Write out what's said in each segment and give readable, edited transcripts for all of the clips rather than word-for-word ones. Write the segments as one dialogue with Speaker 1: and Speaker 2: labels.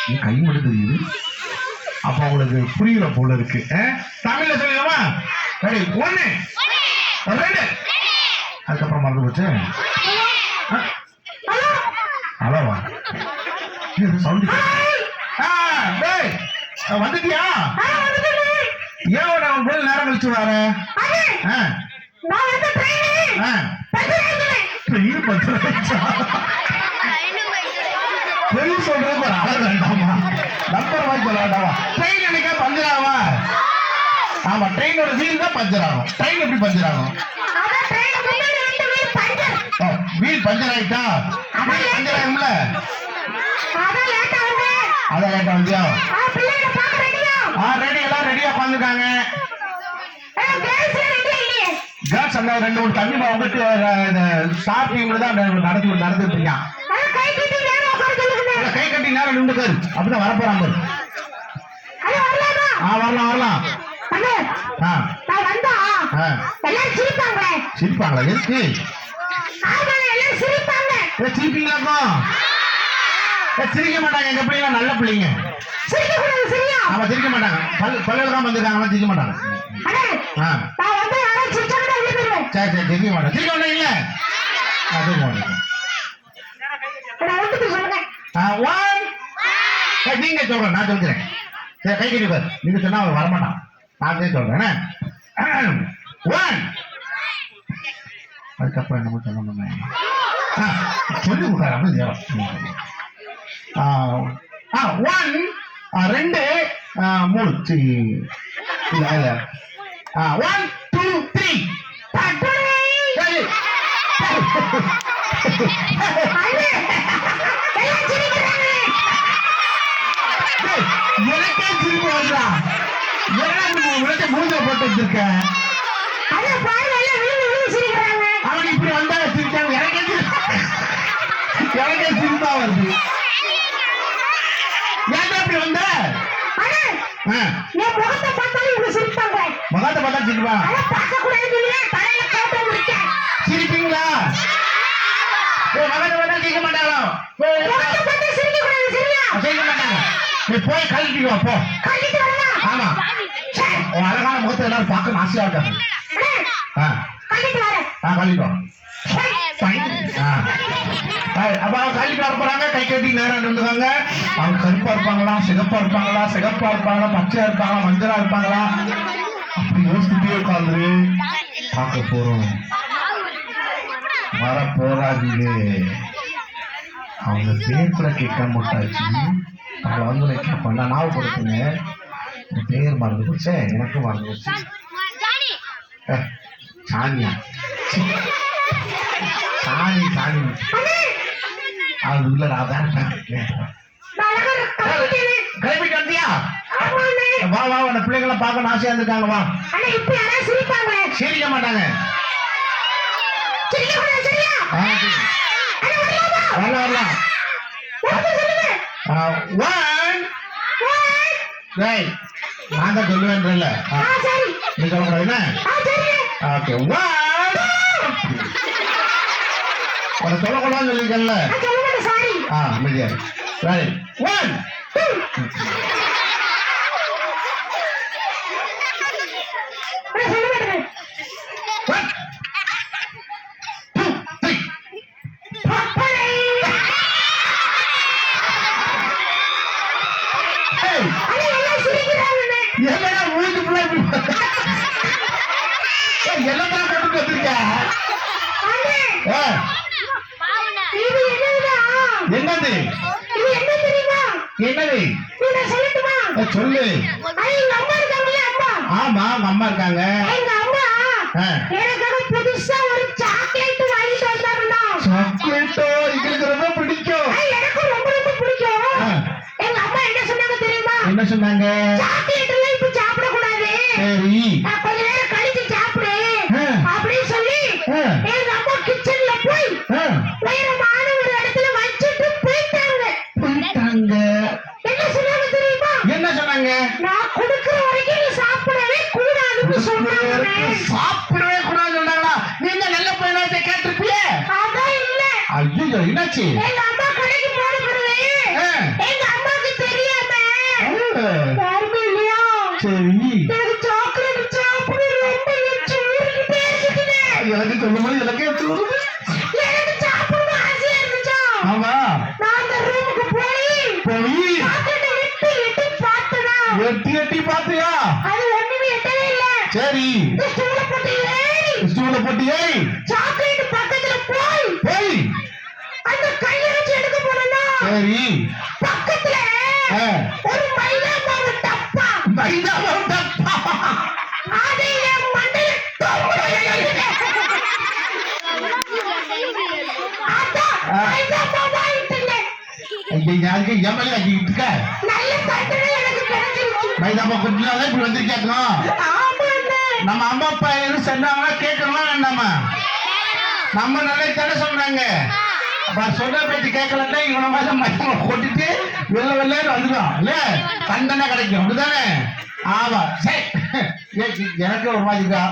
Speaker 1: நீ கை மட்டும் தெரியுது. அப்ப உங்களுக்கு புரியல போல இருக்கு. தமிழ்ல சொல்லுங்கம்மா. ரெடி 1 2 அதுக்கப்புறம் மறந்து போச்சு. அளவா சவுண்ட் வந்துட்டியா? ஏன் அவன் போய் நேரம் கழிச்சு வர? சொல்றது ஒரு அளவு வேண்டாமா? நம்பர் வாங்கி சொல்ல வேண்டாமா? ட்ரெயின் என்னைக்கா பஞ்சர் ஆகுமா? ஆமா, ட்ரெயினோட வீல் தான் பஞ்சர் ஆகும். ட்ரெயின் எப்படி பஞ்சர் ஆகும்? வீல் பஞ்சர் ஆயிட்டா பஞ்சர் ஆகும்ல. அதான் லேட்டா வந்தியா? ரெடி, எல்லாம் ரெடியா உட்காந்துருக்காங்க. கேர்ள்ஸ் அந்த 2 தண்ணி வந்துட்டு ஷாப்பிங்ல தான் நடந்துட்டு இருக்கான். கை கட்டி நேரம் நின்றுக்காரு. அப்படிதான் வரப்போறாங்க. வரலாம். சிரிப்பாங்களா? எதுக்கு சிரிப்பீங்களா? சிரிக்க மாட்டாங்க. எங்க பிள்ளைங்க நல்ல பிள்ளைங்க. அவன் சிரிக்க மாட்டாங்க. பல்லுல தான் வந்திருக்காங்க. சிரிக்க மாட்டாங்க. சரி சிரிக்க மாட்டாங்க. சிரிக்க மாட்டாங்கல்ல? நீங்க சொல்றேன், நான் சொல்றேன். சரி, கை கட்டி பாரு. நீங்க சொன்னா அவர் வரமாட்டான். நான் சொல்றேன். 1 அதுக்கப்புறம் என்ன சொல்லணும்? சொல்லி கொடுக்காரு. 1 2 3 1 2 3 எனக்கே திரும்பி வரா. உனக்கு மூஞ்ச போட்டு வச்சிருக்க. அவன் இப்படி வந்தா சிரிக்காங்க. எனக்கே சிரிப்பா வருது. ஏன் அப்படி வந்த? முகத்தை பார்த்தா சிரிப்பா. சிரிப்பீங்களா? முகத்தை பார்த்தா சிரிக்க மாட்டாங்களோ? சிரிக்க மாட்டாங்க. நீ போய் கழிச்சுக்கோ. போ. ஆமா, அழகான முகத்தை எல்லாரும் பார்க்க ஆசையா இருக்காங்க. கழிக்கோ. அப்ப கழிக்க போறாங்க. கை கட்டி நேரம் நின்றுவாங்க. அவங்க கருப்பா இருப்பாங்களா, சிகப்பா இருப்பாங்களா, சிகப்பா இருப்பாங்களா, பச்சையா இருப்பாங்களா, மஞ்சளா இருப்பாங்களா, அப்படி யோசிச்சுட்டே உட்காந்து பார்க்க போறோம். வர போறாதீங்க. அவங்க பேர்ல கேட்க மாட்டாச்சு. அவளை வந்து கேட்பேன். நான் ஞாபகப்படுத்துங்க. பேர் மறந்து போச்சே. எனக்கும் மறந்து போச்சு. சானியா? சாணி அது இல்ல. அதான் கிளம்பிட்டு வந்தியா? வா அந்த பிள்ளைங்களை பார்க்க ஆசையா இருந்திருக்காங்க. வா. சிரிக்க மாட்டாங்க. வரலாம். 1 நான் தான் சொல்லுவேன். நீ சொல்லக்கூடாது என்ன? ஓகே. 1 சொல்லக்கூடாது சொல்லிக்கல. அமைதியா. 1 என்னது? சொல்லு. ஆமா, அம்மா இருக்காங்க.
Speaker 2: புதுசா ஒரு சாக்லேட் வாங்கிட்டு வந்தாருன்னா.
Speaker 1: சாக்லேட்டோ எங்களுக்கு ரொம்ப பிடிக்கும்.
Speaker 2: எனக்கும் ரொம்ப பிடிக்கும். எங்க அம்மா என்ன சொன்னாங்க தெரியுமா?
Speaker 1: என்ன சொன்னாங்க?
Speaker 2: சாக்லேட் எல்லாம் இப்ப சாப்பிட கூடாது.
Speaker 1: சரி,
Speaker 2: கொஞ்ச நேரம் கழிச்சு சாப்பிடு அப்படின்னு சொல்லி எங்க அம்மா கிச்சன்ல போய் உயரமான ஒரு இடத்துல வச்சுட்டு போயிட்டாங்க. என்ன சொன்னாங்க தெரியுமா?
Speaker 1: என்ன சொன்னாங்க?
Speaker 2: நான் கொடுக்கிற வரைக்கும் நீ சாப்பிடவே கூடாதுன்னு சொன்னாங்க.
Speaker 1: சாப்பிடவே கூடாது சொன்னாங்களா? நீங்க நல்ல பையனாச்சே, கேட்டிருப்பியே.
Speaker 2: அதான் இல்ல.
Speaker 1: ஐயோ, என்னாச்சு?
Speaker 2: எங்க அம்மா கடைக்கு போன பிறகு எங்க அம்மாக்கு தெரியும் யாருமே இல்லையா?
Speaker 1: சரி,
Speaker 2: எனக்கு சாக்லேட் சாப்பிட ரொம்ப எச்சு ஊறிக்கிட்டே இருக்குது.
Speaker 1: எனக்கு சொல்லும்போது எனக்கே தோணுது.
Speaker 2: எனக்கு சாப்பிடணும் ஆசையா இருந்துச்சா?
Speaker 1: ஆமா,
Speaker 2: நான் அந்த ரூமுக்கு போய் சாக்லேட்டை எட்டி பார்த்தனா?
Speaker 1: எட்டி பாத்தியா?
Speaker 2: அது ஒண்ணுமே எட்டவே இல்ல.
Speaker 1: சரி, ஸ்டூல போட்டு ஏறி
Speaker 2: சாக்லேட் பக்கத்துல போய் அந்த கையை வச்சு எடுக்க போனா, சரி, பக்கத்துல ஒரு மைதா மாவு டப்பா அது என் மண்டையில மைதா மாவு ஆயிட்டுல.
Speaker 1: யாருக்கு எம்எல்ஏ ஆக்கிட்டு இருக்க?
Speaker 2: நல்ல தண்டனை எனக்கு கிடைச்சிருச்சு.
Speaker 1: மைதா மாவு கொஞ்சம் இப்படி வந்திருக்காங்க. நம்ம அம்மா அப்பா எதுவும் சொன்னாங்கன்னா கேட்கணுமா வேண்டாமா? நம்ம நல்லது தானே சொன்னாங்க. சொன்ன பேச்சு கேட்கலன்னா இவன மாதிரி மைதா கொட்டிட்டு வெள்ளை வந்துடும் இல்ல, தண்டனை கிடைக்கும். அப்படிதானே? ஆமா. சரி, எனக்கு ஒரு மாதிரிக்கா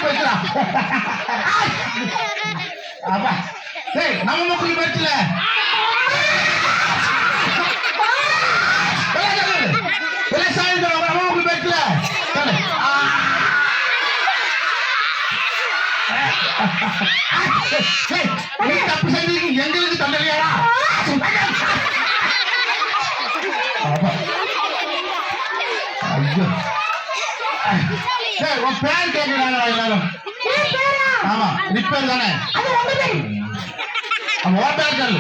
Speaker 1: போய்க்கலாம். அப்பா சரி, நம்ம முக்குள் போயிடுச்சுல. தப்பு செஞ்சு எங்களுக்கு தண்டனையாடா? ஐயோ, சரி, உன் பேர் கேட்கிறாங்களா எல்லாரும்? ஆமா, ரிப்பேர் தானே? ஓட்டாக்கள்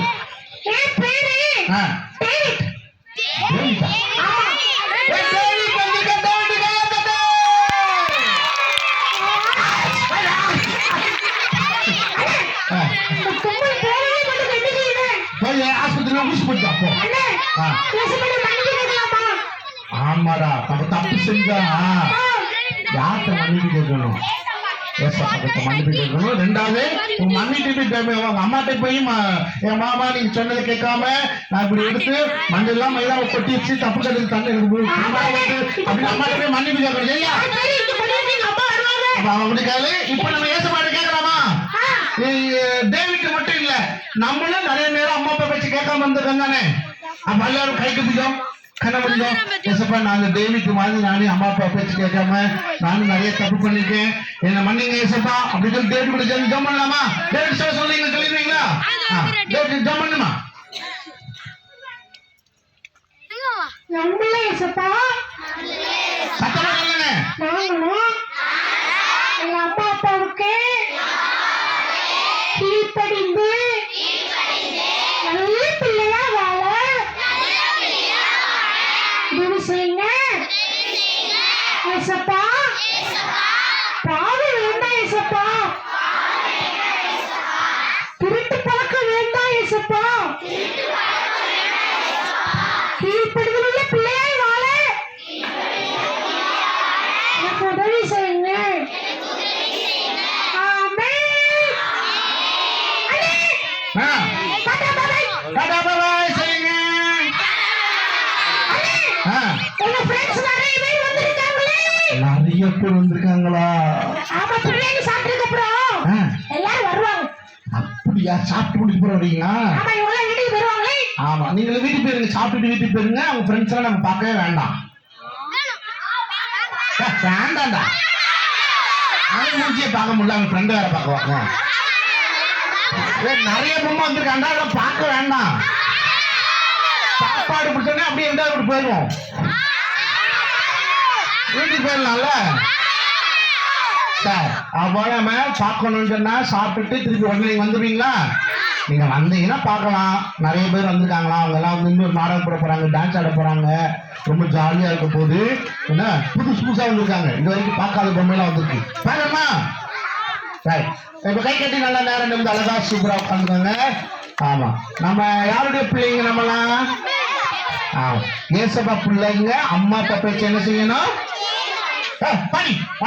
Speaker 1: ஆஸ்பத்திரியில ஊசி போட்டு அப்போ. ஆமாடா, நம்ம தப்பு செஞ்சா யார்கிட்ட மன்னிப்பு கேட்கணும்? மன்னிப்பு கேட்கணும். ரெண்டாவது மன்னிட்டு அம்மாட்ட போய் என் மாமா நீங்க சொன்னதை கேட்காம நான் இப்படி எடுத்து மண்ணெல்லாம் மைதாவை கொட்டி வச்சு தப்பு கட்டு தண்ணி அப்படி அம்மாட்ட போய் மன்னிப்பு கேட்கணும். சரியா? அப்படிக்காது. இப்ப நம்ம ஏசப்பாட்ட கேட்கலாமா? டேவிட் மட்டும் இல்ல, நம்மளும் நிறைய நேரம் அம்மா அப்பா பேச்சு கேட்காம இருந்திருக்காங்க தானே. அப்ப எல்லாரும் கை கட்டிக்கும் கண்ண முடியும். ஏசப்பா, நாங்க டேவிட் மாதிரி நானே அம்மா அப்பா பேச்சு கேட்காம நானும் நிறைய தப்பு பண்ணிருக்கேன், என்ன மன்னிங்க ஏசப்பா அப்படி சொல்லி டேவிட் கூட சேர்ந்து ஜெபம் பண்ணலாமா? டேவிட் சொல்ல சொல்லுங்க, சொல்லிடுவீங்களா? டேவிட் ஜெபம் பண்ணுமா?
Speaker 2: நம்மளே ஏசப்பா
Speaker 1: சத்தமா சொல்லுங்க.
Speaker 2: நாங்களும் எங்க அம்மா அப்பாவுக்கு கீழ்ப்படிந்து நல்ல பிள்ளையா வாழ உதவி செய்யுங்க ஏசப்பா. பாவி வேண்டாம் ஏசப்பா, திருட்டு பழக்கம் வேண்டாம் ஏசப்பா, கீழ்ப்படிதலுள்ள பிள்ளையாய் வாழ எனக்கு உதவி செய்யுங்க.
Speaker 1: நிறைய பேர் வந்திருக்காங்களா?
Speaker 2: ஆமா, பிள்ளைங்க சாப்பிட்டதுக்கு அப்புறம் எல்லாரும் வருவாங்க.
Speaker 1: அப்படியா? சாப்பிட்டு முடிச்சு போற வரீங்களா?
Speaker 2: ஆமா, இவங்க எல்லாம் வீட்டுக்கு வருவாங்களே.
Speaker 1: ஆமா, நீங்க வீட்டுக்கு போயிருங்க, சாப்பிட்டுட்டு வீட்டுக்கு போயிருங்க. அவங்க ஃப்ரெண்ட்ஸ் எல்லாம் நம்ம பார்க்கவே வேண்டாம். வேண்டாம்டா, அவங்க மூஞ்சியை பார்க்க முடியல, அவங்க ஃப்ரெண்டு வேற பார்க்குவாங்க. நிறைய பொம்மை வந்திருக்காண்டா, அதெல்லாம் பார்க்க வேண்டாம். சாப்பாடு பிடிச்சோன்னே அப்படியே எந்த போயிருவோம், வீட்டுக்கு போயிடலாம்ல. சார், அப்போ நம்ம பார்க்கணும்னு சொன்னா சாப்பிட்டுட்டு திருப்பி உடனே நீங்க வந்துடுவீங்களா? நீங்க வந்தீங்கன்னா பார்க்கலாம். நிறைய பேர் வந்திருக்காங்களா, அவங்க எல்லாம் வந்து இன்னொரு நாடகம் போட போறாங்க, டான்ஸ் ஆட போறாங்க, ரொம்ப ஜாலியா இருக்க போது. என்ன புதுசு புதுசா வந்திருக்காங்க, இது வரைக்கும் பார்க்காத பொம்மையெல்லாம் வந்திருக்கு. பாருமா, சரி, இப்ப கை கட்டி நல்லா நேரம் இருந்து அழகா சூப்பரா உட்காந்துக்காங்க. ஆமா, நம்ம யாருடைய பிள்ளைங்க? நம்மளாம் ஏசப்பா பிள்ளைங்க. அம்மா அப்பா பேச்சு என்ன செய்யணும்? படி.